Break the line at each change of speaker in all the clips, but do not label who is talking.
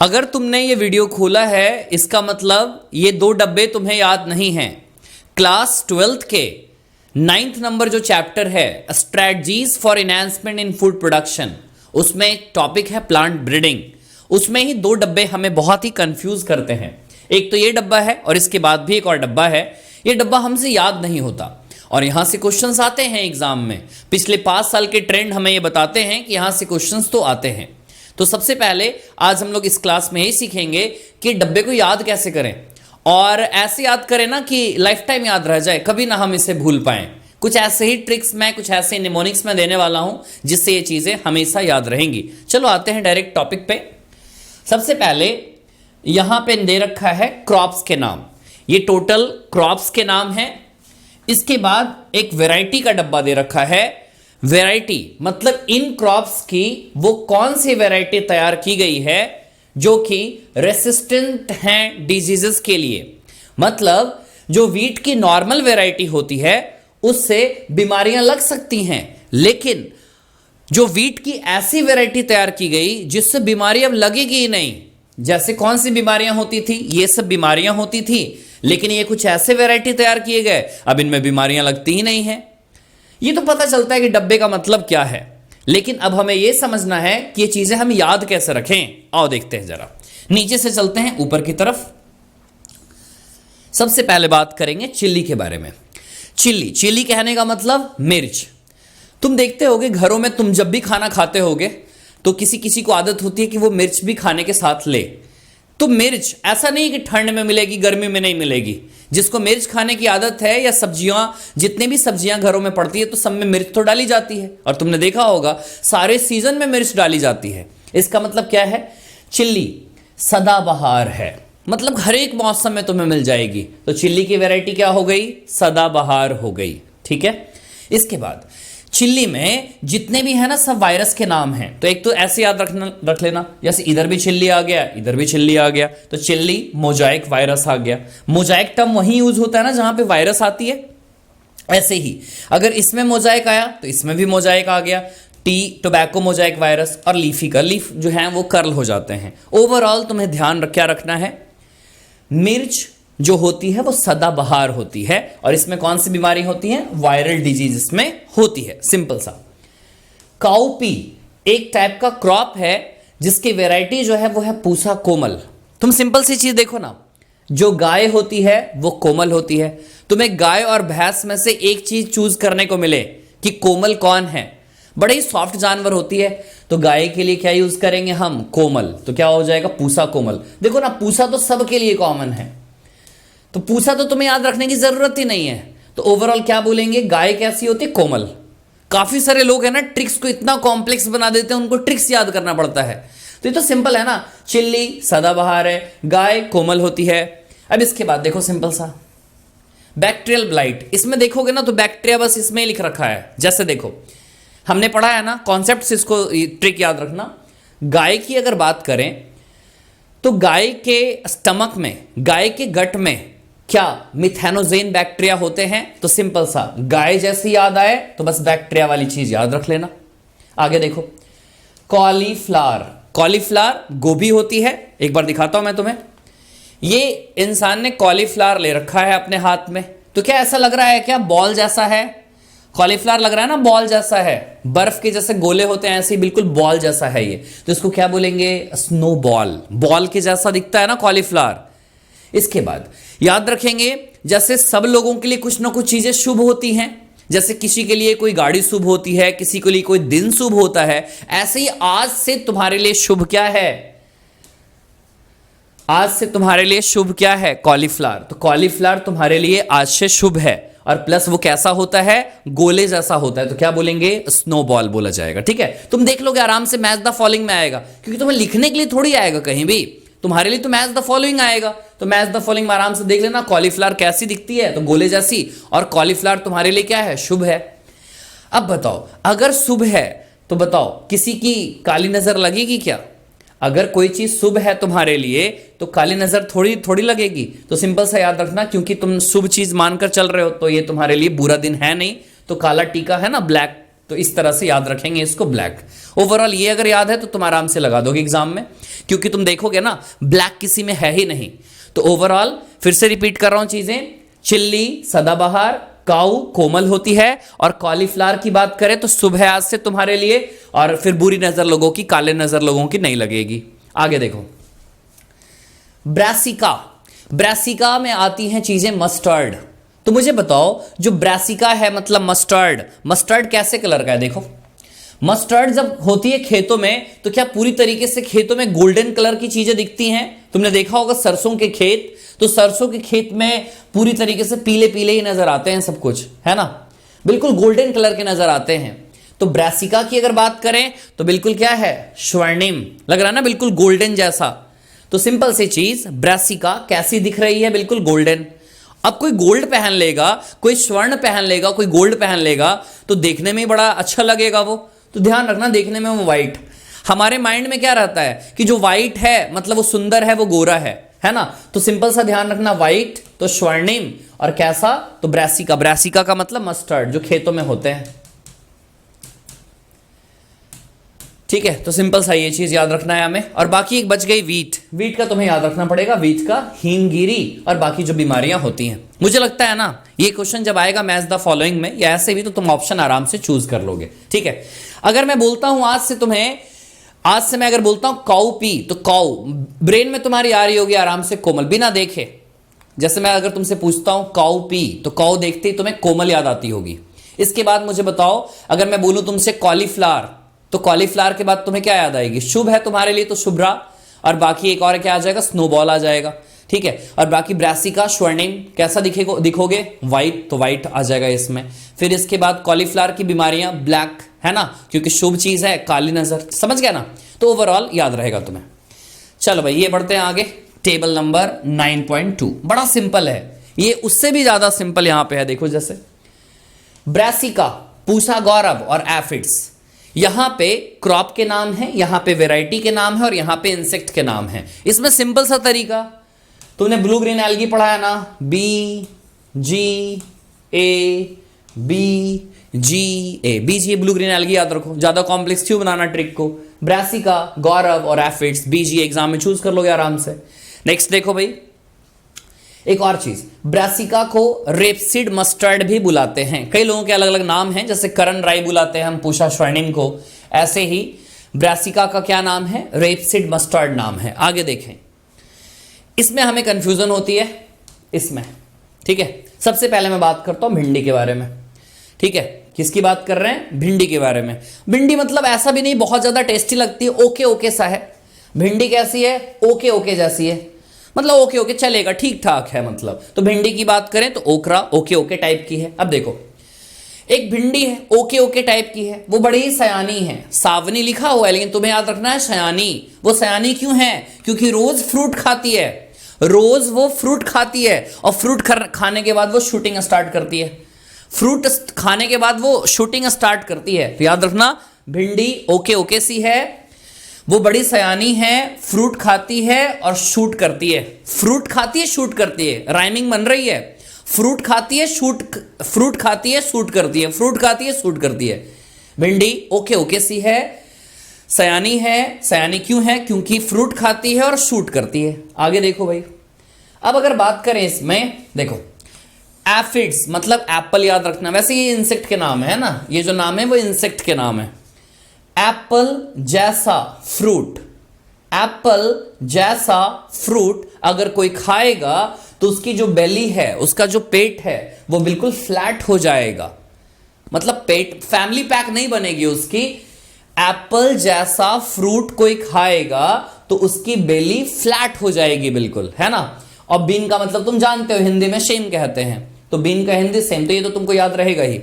अगर तुमने ये वीडियो खोला है इसका मतलब ये दो डब्बे तुम्हें याद नहीं हैं। क्लास 12th के 9th नंबर जो चैप्टर है strategies for enhancement in food production, उसमें एक टॉपिक है प्लांट ब्रीडिंग। उसमें ही दो डब्बे हमें बहुत ही कंफ्यूज करते हैं। एक तो ये डब्बा है और इसके बाद भी एक और डब्बा है। ये डब्बा हमसे याद नहीं होता और यहां से क्वेश्चंस आते हैं एग्जाम में। पिछले 5 साल के ट्रेंड हमें ये बताते हैं कि यहां से क्वेश्चंस तो आते हैं। तो सबसे पहले आज हम लोग इस क्लास में यही सीखेंगे कि डब्बे को याद कैसे करें और ऐसे याद करें ना कि लाइफ टाइम याद रह जाए, कभी ना हम इसे भूल पाएं। कुछ ऐसे ही ट्रिक्स मैं कुछ ऐसे निमोनिक्स में देने वाला हूं जिससे ये चीजें हमेशा याद रहेंगी। चलो आते हैं डायरेक्ट टॉपिक पे। सबसे पहले यहां पे दे रखा है क्रॉप्स के नाम। ये टोटल क्रॉप्स के नाम है। इसके बाद एक वैरायटी का डब्बा दे रखा है। वैरायटी मतलब इन क्रॉप्स की वो कौन सी वैरायटी तैयार की गई है जो कि रेसिस्टेंट हैं डिजीजेस के लिए। मतलब जो वीट की नॉर्मल वैरायटी होती है उससे बीमारियां लग सकती हैं, लेकिन जो वीट की ऐसी वैरायटी तैयार की गई जिससे बीमारी अब लगेगी ही नहीं। जैसे कौन सी बीमारियां होती थी, ये सब बीमारियां होती थी, लेकिन ये कुछ ऐसे वैरायटी तैयार किए गए अब इनमें बीमारियां लगती ही नहीं है। ये तो पता चलता है कि डब्बे का मतलब क्या है, लेकिन अब हमें यह समझना है कि ये चीजें हम याद कैसे रखें। आओ देखते हैं जरा, नीचे से चलते हैं ऊपर की तरफ। सबसे पहले बात करेंगे चिल्ली के बारे में। चिल्ली कहने का मतलब मिर्च। तुम देखते होगे घरों में, तुम जब भी खाना खाते होगे तो किसी किसी को आदत होती है कि वो मिर्च भी खाने के साथ ले। तो मिर्च ऐसा नहीं कि ठंड में मिलेगी गर्मी में नहीं मिलेगी। जिसको मिर्च खाने की आदत है या सब्जियां, जितने भी सब्जियां घरों में पड़ती है तो सब में मिर्च तो डाली जाती है। और तुमने देखा होगा सारे सीजन में मिर्च डाली जाती है। इसका मतलब क्या है, चिल्ली सदाबहार है, मतलब हर एक मौसम में तुम्हें मिल जाएगी। तो चिल्ली की वैरायटी क्या हो गई, सदाबहार हो गई। ठीक है। इसके बाद चिल्ली में जितने भी है ना सब वायरस के नाम हैं। तो एक तो ऐसे याद रख लेना, जैसे इधर भी चिल्ली आ गया, इधर भी चिल्ली आ गया, तो चिल्ली मोजाइक वायरस आ गया। मोजाइक टर्म वहीं यूज होता है ना जहां पे वायरस आती है। ऐसे ही अगर इसमें मोजाइक आया तो इसमें भी मोजाइक आ गया। टोबैको मोजाइक वायरस और लीफी का लीफ जो है वो कर्ल हो जाते हैं। ओवरऑल तुम्हें ध्यान क्या रखना है, मिर्च जो होती है वो सदाबहार होती है और इसमें कौन सी बीमारी होती है, वायरल डिजीज इसमें होती है। सिंपल सा। काउपी एक टाइप का क्रॉप है जिसकी वैरायटी जो है वो है पूसा कोमल। तुम सिंपल सी चीज देखो ना, जो गाय होती है वो कोमल होती है। तुम्हें गाय और भैंस में से एक चीज चूज करने को मिले कि कोमल कौन है, बड़े ही सॉफ्ट जानवर होती है, तो गाय के लिए क्या यूज करेंगे हम, कोमल। तो क्या हो जाएगा, पूसा कोमल। देखो ना, पूसा तो सबके लिए कॉमन है, तो पूसा तो तुम्हें याद रखने की जरूरत ही नहीं है। तो ओवरऑल क्या बोलेंगे, गाय कैसी होती है, कोमल। काफी सारे लोग हैं ना ट्रिक्स को इतना कॉम्प्लेक्स बना देते हैं, उनको ट्रिक्स याद करना पड़ता है। तो ये तो सिंपल है ना, चिल्ली सदाबहार है, गाय कोमल होती है। अब इसके बाद देखो सिंपल सा, बैक्टीरियल ब्लाइट। इसमें देखोगे ना तो बैक्टीरिया बस इसमें लिख रखा है। जैसे देखो हमने पढ़ा है ना कॉन्सेप्ट, इसको ट्रिक याद रखना। गाय की अगर बात करें तो गाय के स्टमक में, गाय के गट में क्या मिथेनोजेन बैक्टीरिया होते हैं। तो सिंपल सा, गाय जैसी याद आए तो बस बैक्टीरिया वाली चीज याद रख लेना। आगे देखो, कॉलीफ्लावर। कॉलीफ्लावर गोभी होती है। एक बार दिखाता हूं मैं तुम्हें। ये इंसान ने कॉलीफ्लावर ले रखा है अपने हाथ में, तो क्या ऐसा लग रहा है क्या बॉल जैसा है, कॉलीफ्लावर लग रहा है ना बॉल जैसा है, बर्फ के जैसे गोले होते हैं ऐसे ही बिल्कुल बॉल जैसा है ये। तो इसको क्या बोलेंगे, स्नो बॉल। बॉल के जैसा दिखता है ना कॉलीफ्लावर। इसके बाद याद रखेंगे, जैसे सब लोगों के लिए कुछ ना कुछ चीजें शुभ होती हैं, जैसे किसी के लिए कोई गाड़ी शुभ होती है, किसी के लिए कोई दिन शुभ होता है, ऐसे ही आज से तुम्हारे लिए शुभ क्या है, आज से तुम्हारे लिए शुभ क्या है, कॉलीफ्लावर। तो कॉलीफ्लावर तुम्हारे लिए आज से शुभ है और प्लस वो कैसा होता है, गोले जैसा होता है। तो क्या बोलेंगे, स्नोबॉल बोला जाएगा। ठीक है, तुम देख लोगे आराम से, मैच द फॉलोइंग में आएगा, क्योंकि तुम्हें लिखने के लिए थोड़ी आएगा कहीं भी, तुम्हारे लिए तो मैच द फॉलोइंग आएगा। तो मैच द फॉलोइंग में आराम से देख लेना, कॉलीफ्लावर कैसी दिखती है, तो गोले जैसी, और कॉलीफ्लावर तुम्हारे लिए क्या है, शुभ है। अब बताओ, अगर शुभ है तो बताओ किसी की काली नजर लगेगी क्या? अगर कोई चीज शुभ है तुम्हारे लिए तो काली नजर थोड़ी थोड़ी लगेगी। तो सिंपल सा याद रखना, क्योंकि तुम शुभ चीज मानकर चल रहे हो तो ये तुम्हारे लिए बुरा दिन है नहीं। तो काला टीका है ना, ब्लैक तो इस तरह से याद रखेंगे इसको ब्लैक। ओवरऑल ये अगर याद है तो तुम आराम से लगा दोगे एग्जाम में, क्योंकि तुम देखोगे ना ब्लैक किसी में है ही नहीं। तो ओवरऑल फिर से रिपीट कर रहा हूं चीजें, चिल्ली सदाबहार, काऊ कोमल होती है, और कॉलीफ्लावर की बात करें तो शुभ है आज से तुम्हारे लिए, और फिर बुरी नजर लोगों की, काले नजर लोगों की नहीं लगेगी। आगे देखो, ब्रासिका। ब्रासिका में आती हैं चीजें मस्टर्ड। तो मुझे बताओ जो ब्रासिका है मतलब मस्टर्ड, मस्टर्ड कैसे कलर का है? देखो मस्टर्ड जब होती है खेतों में तो क्या पूरी तरीके से खेतों में गोल्डन कलर की चीजें दिखती हैं? तुमने देखा होगा सरसों के खेत, तो सरसों के खेत में पूरी तरीके से पीले पीले ही नजर आते हैं सब कुछ, है ना, बिल्कुल गोल्डन कलर के नजर आते हैं। तो ब्रासिका की अगर बात करें तो बिल्कुल क्या है, स्वर्णिम लग रहा है ना, बिल्कुल गोल्डन जैसा। तो सिंपल सी चीज, ब्रासिका कैसी दिख रही है? बिल्कुल गोल्डन। अब कोई गोल्ड पहन लेगा, कोई स्वर्ण पहन लेगा, कोई गोल्ड पहन लेगा तो देखने में बड़ा अच्छा लगेगा वो। तो ध्यान रखना, देखने में वो व्हाइट, हमारे माइंड में क्या रहता है कि जो व्हाइट है मतलब वो सुंदर है, वो गोरा है ना। तो सिंपल सा ध्यान रखना, व्हाइट तो स्वर्णिम, और कैसा तो ब्रासिका। ब्रासिका का मतलब मस्टर्ड, जो खेतों में होते हैं। ठीक है, तो सिंपल सा ये चीज याद रखना है हमें। और बाकी एक बच गई वीट। वीट का तुम्हें याद रखना पड़ेगा, वीट का हिमगिरी और बाकी जो बीमारियां होती हैं। मुझे लगता है ना ये क्वेश्चन जब आएगा मैच द फॉलोइंग में या ऐसे भी, तो तुम ऑप्शन आराम से चूज कर लोगे। ठीक है, अगर मैं बोलता हूं आज से मैं अगर बोलता हूं काऊ पी, तो काऊ ब्रेन में तुम्हारी आ रही होगी आराम से कोमल, बिना देखे। जैसे मैं अगर तुमसे पूछता हूं काऊ पी, तो काऊ देखते ही तुम्हें कोमल याद आती होगी। इसके बाद मुझे बताओ, अगर मैं बोलूं तुमसे कॉलीफ्लावर, तो कॉलीफ्लावर के बाद तुम्हें क्या याद आएगी? शुभ है तुम्हारे लिए तो शुभ्रा, और बाकी एक और क्या आ जाएगा, स्नोबॉल आ जाएगा। ठीक है, और बाकी ब्रासिका स्वर्णिम, कैसा दिखोगे? व्हाइट, तो व्हाइट आ जाएगा इसमें। फिर इसके बाद कॉलीफ्लावर की बीमारियां ब्लैक, है ना, क्योंकि शुभ चीज है, काली नजर, समझ गया ना। तो ओवरऑल याद रहेगा तुम्हें। चलो भाई ये बढ़ते हैं आगे, टेबल नंबर 9.2। बड़ा सिंपल है ये, उससे भी ज्यादा सिंपल यहां पे है। देखो जैसे ब्रासिका, पूसा गौरव और एफिड्स, यहां पे क्रॉप के नाम है, यहां पे वैरायटी के नाम है, और यहां पे इंसेक्ट के नाम है। इसमें सिंपल सा तरीका, तुमने ब्लू ग्रीन एल्गी पढ़ा है ना, BGA, BGA blue green algae याद रखो, ज्यादा कॉम्प्लेक्स क्यों बनाना ट्रिक को। ब्रासिका, गौरव और एफिड्स, BGA एग्जाम में चूज कर लोगे आराम से। नेक्स्ट देखो भाई, एक और चीज, ब्रासिका को रेपसीड मस्टर्ड भी बुलाते हैं। कई लोगों के अलग अलग नाम हैं, जैसे करण राई बुलाते हैं हम पूषा स्वर्णिम को, ऐसे ही ब्रासिका का क्या नाम है, रेपसीड मस्टर्ड नाम है। आगे देखें, इसमें हमें कंफ्यूजन होती है इसमें। ठीक है, सबसे पहले मैं बात करता हूं भिंडी के बारे में। ठीक है, किसकी बात कर रहे हैं? भिंडी के बारे में। भिंडी मतलब ऐसा भी नहीं बहुत ज्यादा टेस्टी लगती है, ओके ओके सा है। भिंडी कैसी है? ओके ओके जैसी है, मतलब ओके ओके चलेगा, ठीक ठाक है मतलब। तो भिंडी की बात करें तो ओकरा, ओके ओके टाइप की है। अब देखो, एक भिंडी है ओके ओके टाइप की है, वो बड़ी ही सयानी है। सावनी लिखा हुआ है लेकिन तुम्हें याद रखना है सयानी। वो सयानी क्यों है? क्योंकि रोज फ्रूट खाती है, रोज वो फ्रूट खाती है, और फ्रूट खाने के बाद वो शूटिंग स्टार्ट करती है। फ्रूट खाने के बाद वो शूटिंग स्टार्ट करती है। तो याद रखना, भिंडी ओके ओके सी है, वो बड़ी सयानी है, फ्रूट खाती है और शूट करती है। फ्रूट खाती है, शूट करती है, राइमिंग बन रही है। फ्रूट खाती है, फ्रूट खाती है, शूट करती है, फ्रूट खाती है, शूट करती है। भिंडी ओके ओके सी है, सयानी है। सयानी क्यों है? क्योंकि फ्रूट खाती है और शूट करती है। आगे देखो भाई, अब अगर बात करें इसमें, देखो एफिड्स मतलब एप्पल याद रखना। वैसे ये इंसेक्ट के नाम है ना, ये जो नाम है वो इंसेक्ट के नाम है। एप्पल जैसा फ्रूट, एप्पल जैसा फ्रूट अगर कोई खाएगा तो उसकी जो बेली है, उसका जो पेट है, वो बिल्कुल फ्लैट हो जाएगा। मतलब पेट, फैमिली पैक नहीं बनेगी उसकी। एप्पल जैसा फ्रूट कोई खाएगा तो उसकी बेली फ्लैट हो जाएगी बिल्कुल, है ना। और बीन का मतलब तुम जानते हो, हिंदी में सेम कहते हैं, तो बीन का हिंदी सेम, तो ये तो तुमको याद रहेगा ही।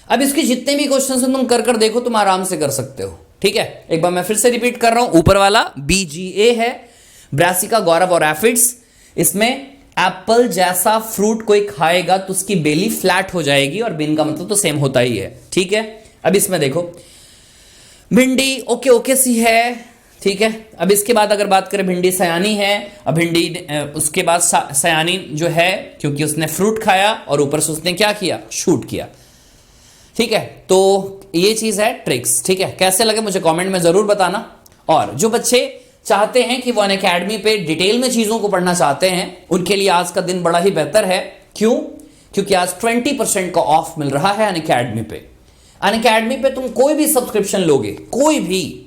अब इसके जितने भी क्वेश्चन हैं तुम कर देखो, तुम आराम से कर सकते हो। ठीक है, एक बार मैं फिर से रिपीट कर रहा हूं, ऊपर वाला BGA है, ब्रासिका, गौरव और एफिड्स। इसमें एप्पल जैसा फ्रूट कोई खाएगा तो उसकी बेली फ्लैट हो जाएगी, और बीन का मतलब तो सेम होता ही है। ठीक है, अब इसमें देखो भिंडी ओके ओके सी है। ठीक है, अब इसके बाद अगर बात करें, भिंडी सयानी है। अब भिंडी उसके बाद सयानी जो है, क्योंकि उसने फ्रूट खाया और ऊपर से उसने क्या किया, शूट किया। ठीक है, तो ये चीज है ट्रिक्स। ठीक है, कैसे लगे मुझे कमेंट में जरूर बताना। और जो बच्चे चाहते हैं कि वो अनअकैडमी पे डिटेल में चीजों को पढ़ना चाहते हैं, उनके लिए आज का दिन बड़ा ही बेहतर है। क्यों? क्योंकि आज 20% का ऑफ मिल रहा है अनअकैडमी पे। अनअकैडमी पे तुम कोई भी सब्सक्रिप्शन लोगे, कोई भी,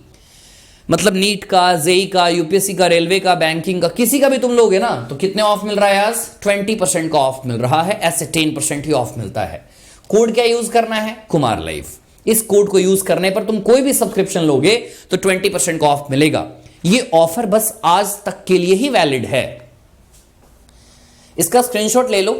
मतलब नीट का, जेई का, यूपीएससी का, रेलवे का, बैंकिंग का, किसी का भी तुम लोगे ना, तो कितने ऑफ मिल रहा है आज? 20% का ऑफ मिल रहा है। ऐसे 10% ही ऑफ मिलता है। कोड क्या यूज करना है? कुमार लाइव। इस कोड को यूज करने पर तुम कोई भी सब्सक्रिप्शन लोगे तो 20% का ऑफ मिलेगा। ये ऑफर बस आज तक के लिए ही वैलिड है। इसका स्क्रीनशॉट ले लो।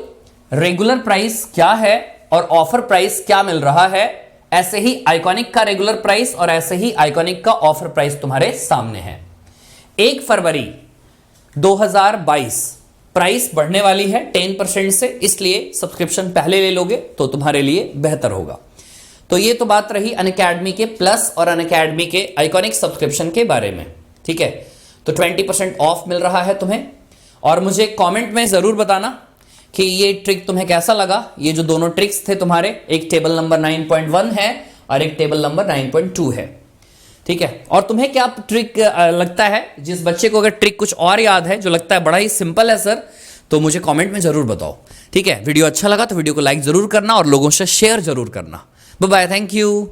रेगुलर प्राइस क्या है और ऑफर प्राइस क्या मिल रहा है, ऐसे ही आइकॉनिक का रेगुलर प्राइस और ऐसे ही आइकॉनिक का ऑफर प्राइस तुम्हारे सामने है। 1 फरवरी 2022 प्राइस बढ़ने वाली है 10% से, इसलिए सब्सक्रिप्शन पहले ले लोगे तो तुम्हारे लिए बेहतर होगा। तो ये तो बात रही अनअकैडमी के प्लस और अनअकैडमी के आइकॉनिक सब्सक्रिप्शन के बारे में। ठीक है, तो 20% ऑफ मिल रहा है तुम्हें। और मुझे कमेंट में जरूर बताना कि ये ट्रिक तुम्हें कैसा लगा। ये जो दोनों ट्रिक्स थे तुम्हारे, एक टेबल नंबर 9.1 है और एक टेबल नंबर 9.2 है। ठीक है, और तुम्हें क्या ट्रिक लगता है? जिस बच्चे को अगर ट्रिक कुछ और याद है जो लगता है बड़ा ही सिंपल है सर, तो मुझे कमेंट में जरूर बताओ। ठीक है, वीडियो अच्छा लगा तो वीडियो को लाइक जरूर करना और लोगों से शेयर जरूर करना। Bye bye, thank you.